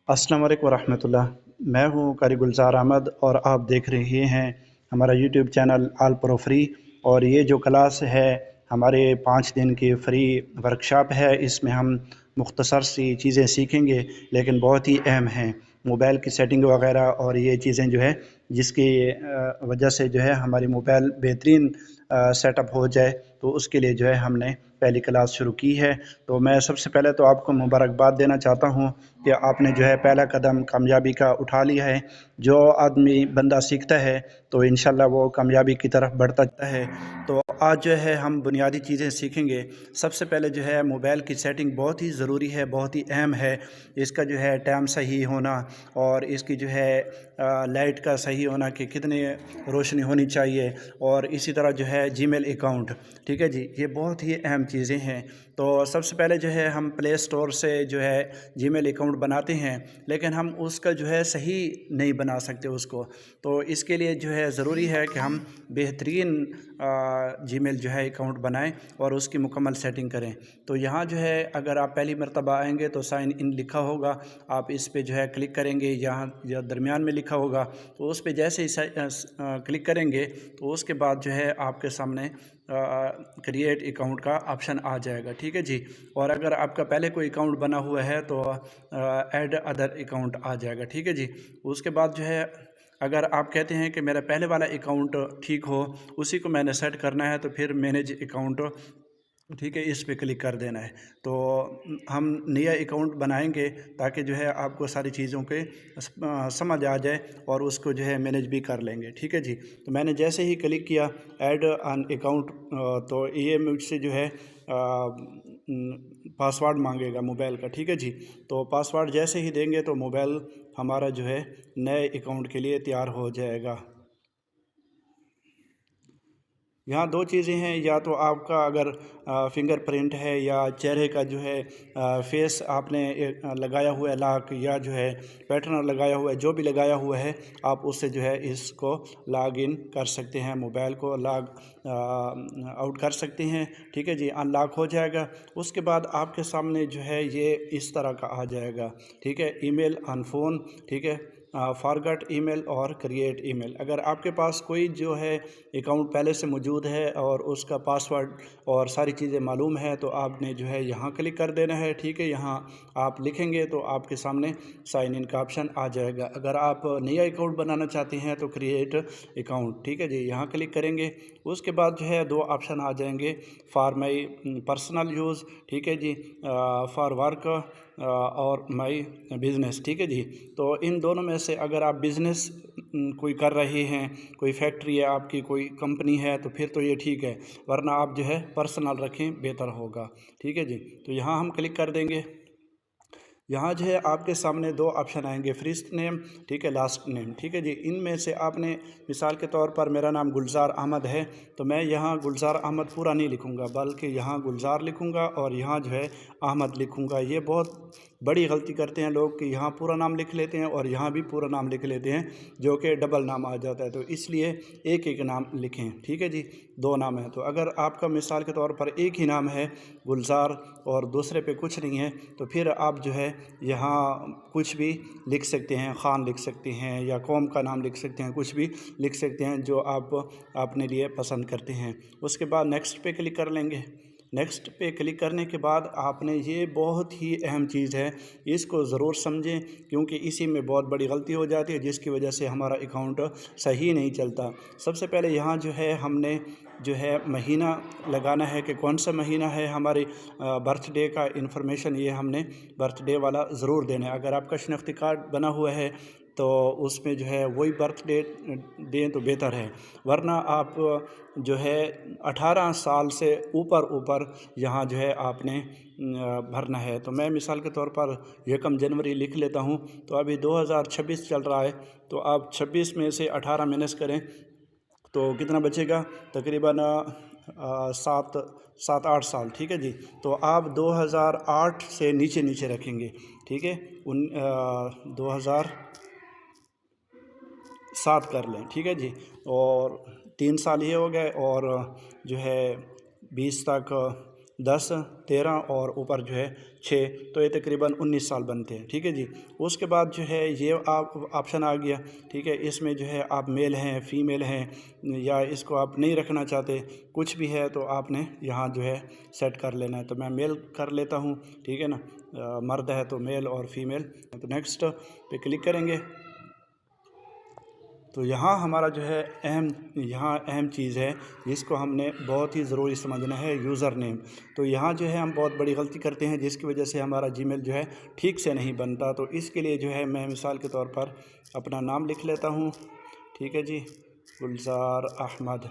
अस्सलाम वालेकुम वरहमतुल्लाह। मैं हूँ कारी गुलज़ार अहमद और आप देख रहे हैं हमारा YouTube channel all pro free. और ये जो क्लास है हमारे 5 दिन की फ्री वर्कशॉप है। इसमें हम मुख्तसर सी चीज़ें सीखेंगे लेकिन बहुत ही अहम हैं। मोबाइल की सेटिंग वगैरह और ये चीज़ें जो है जिसकी वजह से जो है हमारी मोबाइल बेहतरीन सेटअप हो जाए, तो उसके लिए जो है हमने पहली क्लास शुरू की है। तो मैं सबसे पहले तो आपको मुबारकबाद देना चाहता हूँ कि आपने जो है पहला कदम कामयाबी का उठा लिया है। जो आदमी बंदा सीखता है तो इंशाल्लाह वो कामयाबी की तरफ बढ़ता जाता है। तो आज जो है हम बुनियादी चीज़ें सीखेंगे। सबसे पहले जो है मोबाइल की सेटिंग बहुत ही ज़रूरी है, बहुत ही अहम है। इसका जो है टाइम सही होना और इसकी जो है लाइट का सही होना कि कितने रोशनी होनी चाहिए, और इसी तरह जो है जीमेल अकाउंट, ठीक है जी, ये बहुत ही अहम चीज़ें हैं। तो सबसे पहले जो है हम प्ले स्टोर से जो है जीमेल अकाउंट बनाते हैं, लेकिन हम उसका जो है सही नहीं बना सकते उसको। तो इसके लिए जो है ज़रूरी है कि हम बेहतरीन जीमेल जो है अकाउंट बनाएं और उसकी मुकम्मल सेटिंग करें। तो यहाँ जो है अगर आप पहली मरतबा आएंगे तो साइन इन लिखा होगा, आप इस पे जो है क्लिक करेंगे, यहाँ या दरमियान में लिखा होगा, तो उस पे जैसे ही क्लिक करेंगे तो उसके बाद जो है आपके सामने क्रिएट अकाउंट का ऑप्शन आ जाएगा, ठीक है जी। और अगर आपका पहले कोई अकाउंट बना हुआ है तो ऐड अदर अकाउंट आ जाएगा, ठीक है जी। उसके बाद जो है अगर आप कहते हैं कि मेरा पहले वाला अकाउंट ठीक हो, उसी को मैंने सेट करना है, तो फिर मैनेज अकाउंट, ठीक है, इस पे क्लिक कर देना है। तो हम नया अकाउंट बनाएंगे ताकि जो है आपको सारी चीज़ों के समझ आ जाए और उसको जो है मैनेज भी कर लेंगे, ठीक है जी। तो मैंने जैसे ही क्लिक किया ऐड ऑन अकाउंट, तो ये मुझसे जो है पासवर्ड मांगेगा मोबाइल का, ठीक है जी। तो पासवर्ड जैसे ही देंगे तो मोबाइल हमारा जो है नए अकाउंट के लिए तैयार हो जाएगा। यहाँ दो चीज़ें हैं, या तो आपका अगर फिंगरप्रिंट है या चेहरे का जो है फेस आपने लगाया हुआ है लॉक, या जो है पैटर्न लगाया हुआ है, जो भी लगाया हुआ है आप उससे जो है इसको लॉग इन कर सकते हैं, मोबाइल को लॉग आउट कर सकते हैं, ठीक है जी। अनलॉक हो जाएगा। उसके बाद आपके सामने जो है ये इस तरह का आ जाएगा, ठीक है, ईमेल ऑन फोन, ठीक है, फॉरगेट ईमेल और क्रिएट ईमेल। अगर आपके पास कोई जो है अकाउंट पहले से मौजूद है और उसका पासवर्ड और सारी चीज़ें मालूम है, तो आपने जो है यहाँ क्लिक कर देना है, ठीक है। यहाँ आप लिखेंगे तो आपके सामने साइन इन का ऑप्शन आ जाएगा। अगर आप नया अकाउंट बनाना चाहते हैं तो क्रिएट अकाउंट, ठीक है जी, यहाँ क्लिक करेंगे। उसके बाद जो है दो ऑप्शन आ जाएंगे, फॉर माई पर्सनल यूज़, ठीक है जी, फॉर वर्क और माई बिज़नेस, ठीक है जी। तो इन दोनों में से अगर आप बिज़नेस कोई कर रहे हैं, कोई फैक्ट्री है आपकी, कोई कंपनी है, तो फिर तो ये ठीक है, वरना आप जो है पर्सनल रखें, बेहतर होगा, ठीक है जी। तो यहाँ हम क्लिक कर देंगे। यहाँ जो है आपके सामने दो ऑप्शन आएंगे, फर्स्ट नेम, ठीक है, लास्ट नेम, ठीक है जी। इनमें से आपने मिसाल के तौर पर मेरा नाम गुलज़ार अहमद है, तो मैं यहाँ गुलज़ार अहमद पूरा नहीं लिखूँगा, बल्कि यहाँ गुलज़ार लिखूँगा और यहाँ जो है अहमद लिखूँगा। ये बहुत बड़ी गलती करते हैं लोग कि यहाँ पूरा नाम लिख लेते हैं और यहाँ भी पूरा नाम लिख लेते हैं, जो कि डबल नाम आ जाता है। तो इसलिए एक एक नाम लिखें, ठीक है जी। दो नाम है, तो अगर आपका मिसाल के तौर पर एक ही नाम है गुलज़ार और दूसरे पे कुछ नहीं है, तो फिर आप जो है यहाँ कुछ भी लिख सकते हैं, ख़ान लिख सकते हैं या कौम का नाम लिख सकते हैं, कुछ भी लिख सकते हैं जो आप अपने लिए पसंद करते हैं। उसके बाद नेक्स्ट पे क्लिक कर लेंगे। नेक्स्ट पे क्लिक करने के बाद आपने, ये बहुत ही अहम चीज़ है, इसको ज़रूर समझें, क्योंकि इसी में बहुत बड़ी गलती हो जाती है जिसकी वजह से हमारा अकाउंट सही नहीं चलता। सबसे पहले यहाँ जो है हमने जो है महीना लगाना है कि कौन सा महीना है, हमारी बर्थडे का इंफॉर्मेशन ये हमने बर्थडे वाला ज़रूर देना है। अगर आपका शनाख्ती कार्ड बना हुआ है तो उसमें जो है वही बर्थडे दें तो बेहतर है, वरना आप जो है 18 साल से ऊपर यहाँ जो है आपने भरना है। तो मैं मिसाल के तौर पर 1 जनवरी लिख लेता हूँ। तो अभी 2026 चल रहा है, तो आप 26 में से 18 माइनस करें तो कितना बचेगा, तकरीबन 7-8 साल, ठीक है जी। तो आप 2008 से नीचे नीचे रखेंगे, ठीक है, 2007 कर लें, ठीक है जी। और 3 साल ये हो गए, और जो है 20 तक 10, 13 और ऊपर जो है 6, तो ये तकरीबन 19 साल बनते हैं। ठीक है जी। उसके बाद जो है ये आप ऑप्शन आ गया। ठीक है, इसमें जो है आप मेल हैं, फीमेल हैं, या इसको आप नहीं रखना चाहते, कुछ भी है तो आपने यहाँ जो है सेट कर लेना है। तो मैं मेल कर लेता हूँ। ठीक है ना, मर्द है तो मेल और फीमेल। तो नेक्स्ट पे क्लिक करेंगे। तो यहाँ हमारा जो है अहम चीज़ है जिसको हमने बहुत ही ज़रूरी समझना है, यूज़र नेम। तो यहाँ जो है हम बहुत बड़ी गलती करते हैं जिसकी वजह से हमारा जीमेल जो है ठीक से नहीं बनता। तो इसके लिए जो है मैं मिसाल के तौर पर अपना नाम लिख लेता हूँ। ठीक है जी, गुलजार अहमद।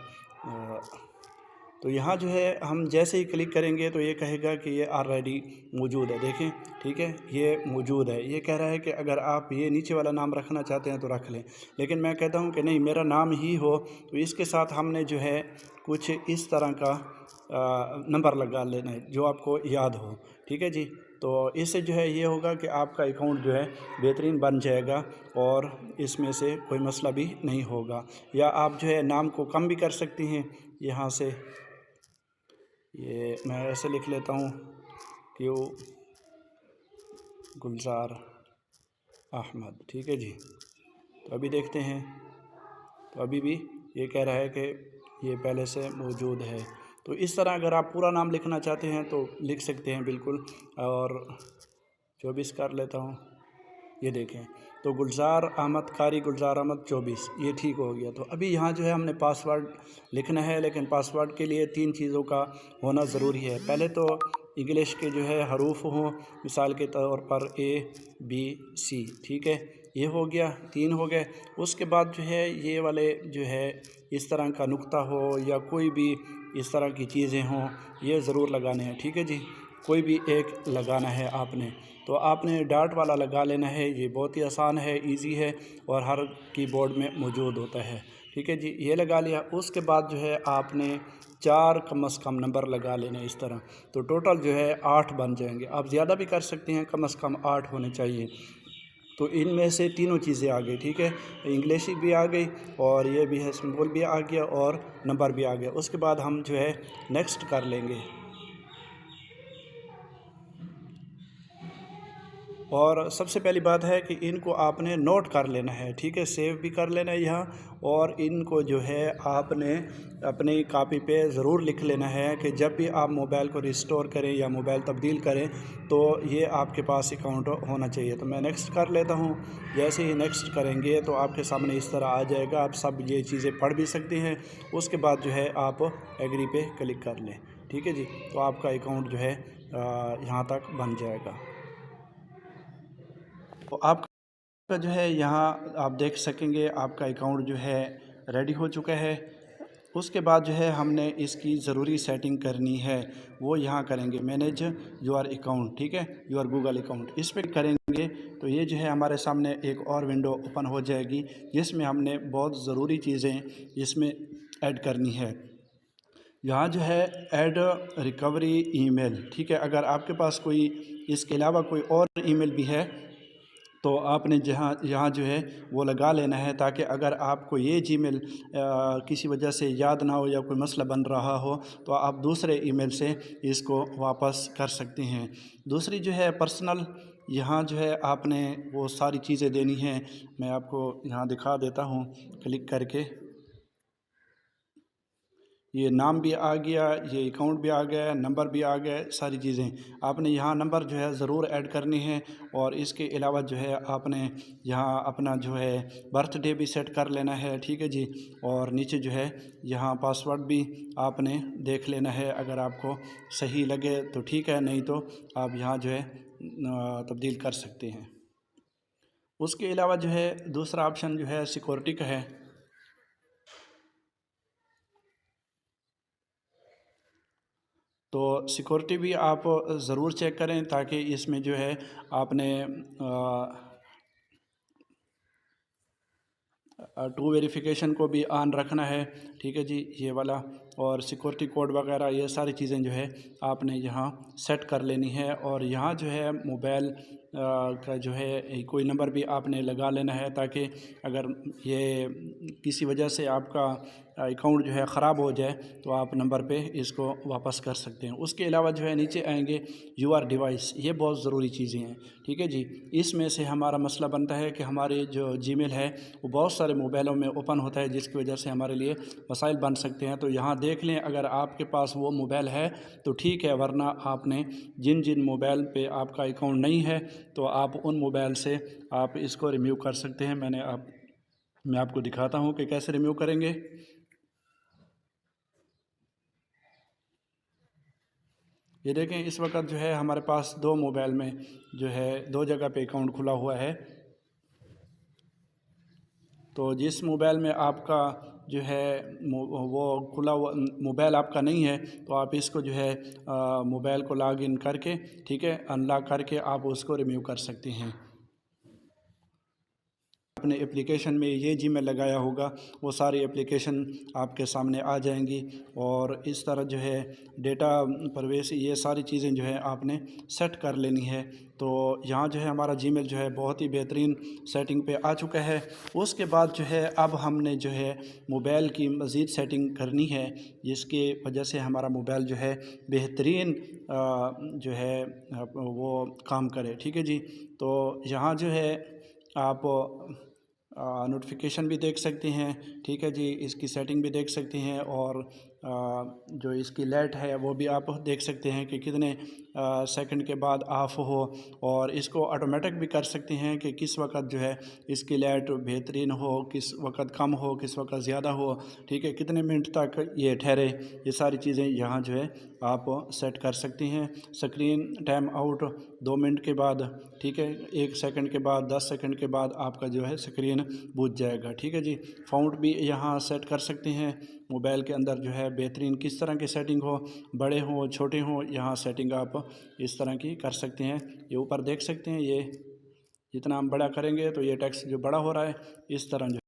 तो यहाँ जो है हम जैसे ही क्लिक करेंगे तो ये कहेगा कि ये ऑलरेडी मौजूद है। देखें, ठीक है, ये मौजूद है। ये कह रहा है कि अगर आप ये नीचे वाला नाम रखना चाहते हैं तो रख लें, लेकिन मैं कहता हूँ कि नहीं, मेरा नाम ही हो। तो इसके साथ हमने जो है कुछ इस तरह का नंबर लगा लेना है जो आपको याद हो। ठीक है जी। तो इससे जो है ये होगा कि आपका अकाउंट जो है बेहतरीन बन जाएगा और इसमें से कोई मसला भी नहीं होगा। या आप जो है नाम को कम भी कर सकती हैं यहाँ से। ये मैं ऐसे लिख लेता हूँ, क्यों गुलजार अहमद। ठीक है जी। तो अभी देखते हैं, तो अभी भी ये कह रहा है कि ये पहले से मौजूद है। तो इस तरह अगर आप पूरा नाम लिखना चाहते हैं तो लिख सकते हैं बिल्कुल। और 24 कर लेता हूँ, ये देखें, तो गुलजार अहमद कारी, गुलजार अहमद 24, ये ठीक हो गया। तो अभी यहाँ जो है हमने पासवर्ड लिखना है, लेकिन पासवर्ड के लिए 3 चीज़ों का होना ज़रूरी है। पहले तो इंग्लिश के जो है हरूफ हों, मिसाल के तौर पर ABC। ठीक है, ये हो गया, 3 हो गए। उसके बाद जो है ये वाले जो है इस तरह का नुक्ता हो या कोई भी इस तरह की चीज़ें हों, ये ज़रूर लगाने हैं। ठीक है जी, कोई भी एक लगाना है आपने। तो आपने डॉट वाला लगा लेना है। ये बहुत ही आसान है, इजी है और हर कीबोर्ड में मौजूद होता है। ठीक है जी, ये लगा लिया। उसके बाद जो है आपने 4 कम से कम नंबर लगा लेने इस तरह। तो टोटल जो है 8 बन जाएंगे। आप ज़्यादा भी कर सकते हैं, कम से कम 8 होने चाहिए। तो इनमें से तीनों चीज़ें आ गई। ठीक है, इंग्लिश भी आ गई और ये भी है, सिंबल भी आ गया और नंबर भी आ गया। उसके बाद हम जो है नेक्स्ट कर लेंगे। और सबसे पहली बात है कि इनको आपने नोट कर लेना है। ठीक है, सेव भी कर लेना है यहाँ। और इनको जो है आपने अपनी कॉपी पे ज़रूर लिख लेना है कि जब भी आप मोबाइल को रिस्टोर करें या मोबाइल तब्दील करें तो ये आपके पास अकाउंट होना चाहिए। तो मैं नेक्स्ट कर लेता हूँ। जैसे ही नेक्स्ट करेंगे तो आपके सामने इस तरह आ जाएगा। आप सब ये चीज़ें पढ़ भी सकते हैं। उसके बाद जो है आप एग्री पे क्लिक कर लें। ठीक है जी, तो आपका अकाउंट जो है यहाँ तक बन जाएगा। तो आपका जो है यहाँ आप देख सकेंगे आपका अकाउंट जो है रेडी हो चुका है। उसके बाद जो है हमने इसकी ज़रूरी सेटिंग करनी है, वो यहाँ करेंगे मैनेज योर अकाउंट। ठीक है, योर गूगल अकाउंट, इस पर करेंगे तो ये जो है हमारे सामने एक और विंडो ओपन हो जाएगी जिसमें हमने बहुत ज़रूरी चीज़ें इसमें ऐड करनी है। यहाँ जो है ऐड रिकवरी ईमेल। ठीक है, अगर आपके पास कोई इसके अलावा कोई और ईमेल भी है तो आपने जहाँ यहाँ जो है वो लगा लेना है, ताकि अगर आपको ये जीमेल किसी वजह से याद ना हो या कोई मसला बन रहा हो तो आप दूसरे ईमेल से इसको वापस कर सकते हैं। दूसरी जो है पर्सनल, यहाँ जो है आपने वो सारी चीज़ें देनी हैं। मैं आपको यहाँ दिखा देता हूँ क्लिक करके। ये नाम भी आ गया, ये अकाउंट भी आ गया, नंबर भी आ गया, सारी चीज़ें आपने यहाँ नंबर जो है ज़रूर ऐड करनी है। और इसके अलावा जो है आपने यहाँ अपना जो है बर्थडे भी सेट कर लेना है। ठीक है जी। और नीचे जो है यहाँ पासवर्ड भी आपने देख लेना है, अगर आपको सही लगे तो ठीक है, नहीं तो आप यहाँ जो है तब्दील कर सकते हैं। उसके अलावा जो है दूसरा ऑप्शन जो है सिक्योरिटी का है। तो सिक्योरिटी भी आप ज़रूर चेक करें, ताकि इसमें जो है आपने टू वेरिफिकेशन को भी ऑन रखना है। ठीक है जी, ये वाला और सिक्योरिटी कोड वगैरह ये सारी चीज़ें जो है आपने यहाँ सेट कर लेनी है। और यहाँ जो है मोबाइल का जो है कोई नंबर भी आपने लगा लेना है, ताकि अगर ये किसी वजह से आपका अकाउंट जो है ख़राब हो जाए तो आप नंबर पे इसको वापस कर सकते हैं। उसके अलावा जो है नीचे आएंगे यूआर डिवाइस, ये बहुत ज़रूरी चीज़ें हैं, ठीक है जी। इसमें से हमारा मसला बनता है कि हमारे जो जीमेल है वो बहुत सारे मोबाइलों में ओपन होता है, जिसकी वजह से हमारे लिए मसाइल बन सकते हैं। तो यहाँ देख लें, अगर आपके पास वो मोबाइल है तो ठीक है, वरना आपने जिन जिन मोबाइल पे आपका अकाउंट नहीं है तो आप उन मोबाइल से आप इसको रिमूव कर सकते हैं। मैं आपको दिखाता हूँ कि कैसे रिमूव करेंगे। ये देखें, इस वक्त जो है हमारे पास दो मोबाइल में जो है दो जगह पे अकाउंट खुला हुआ है। तो जिस मोबाइल में आपका जो है वो खुला हुआ मोबाइल आपका नहीं है तो आप इसको जो है मोबाइल को लॉग इन करके, ठीक है, अनलॉक करके आप उसको रिमूव कर सकते हैं। अपने एप्लीकेशन में ये जीमेल लगाया होगा वो सारी एप्लीकेशन आपके सामने आ जाएंगी। और इस तरह जो है डेटा प्रवेश, ये सारी चीज़ें जो है आपने सेट कर लेनी है। तो यहाँ जो है हमारा जीमेल जो है बहुत ही बेहतरीन सेटिंग पे आ चुका है। उसके बाद जो है अब हमने जो है मोबाइल की मज़ीद सेटिंग करनी है, जिसकी वजह से हमारा मोबाइल जो है बेहतरीन जो है वो काम करे, ठीक है जी। तो यहाँ जो है आप नोटिफिकेशन भी देख सकते हैं, ठीक है जी, इसकी सेटिंग भी देख सकते हैं। और जो इसकी लाइट है वो भी आप देख सकते हैं कि कितने सेकंड के बाद ऑफ हो। और इसको ऑटोमेटिक भी कर सकते हैं कि किस वक्त जो है इसकी लाइट बेहतरीन हो, किस वक्त कम हो, किस वक्त ज़्यादा हो, ठीक है, कितने मिनट तक ये ठहरे। ये सारी चीज़ें यहाँ जो है आप सेट कर सकते हैं। स्क्रीन टाइम आउट 2 मिनट के बाद, ठीक है, 1 सेकंड के बाद, 10 सेकंड के बाद आपका जो है स्क्रीन बुझ जाएगा, ठीक है जी। फ़ॉन्ट भी यहाँ सेट कर सकते हैं। मोबाइल के अंदर जो है बेहतरीन किस तरह की सेटिंग हो, बड़े हों छोटे हों, यहाँ सेटिंग आप इस तरह की कर सकते हैं। ये ऊपर देख सकते हैं, ये जितना हम बड़ा करेंगे तो ये टेक्स्ट जो बड़ा हो रहा है, इस तरह जो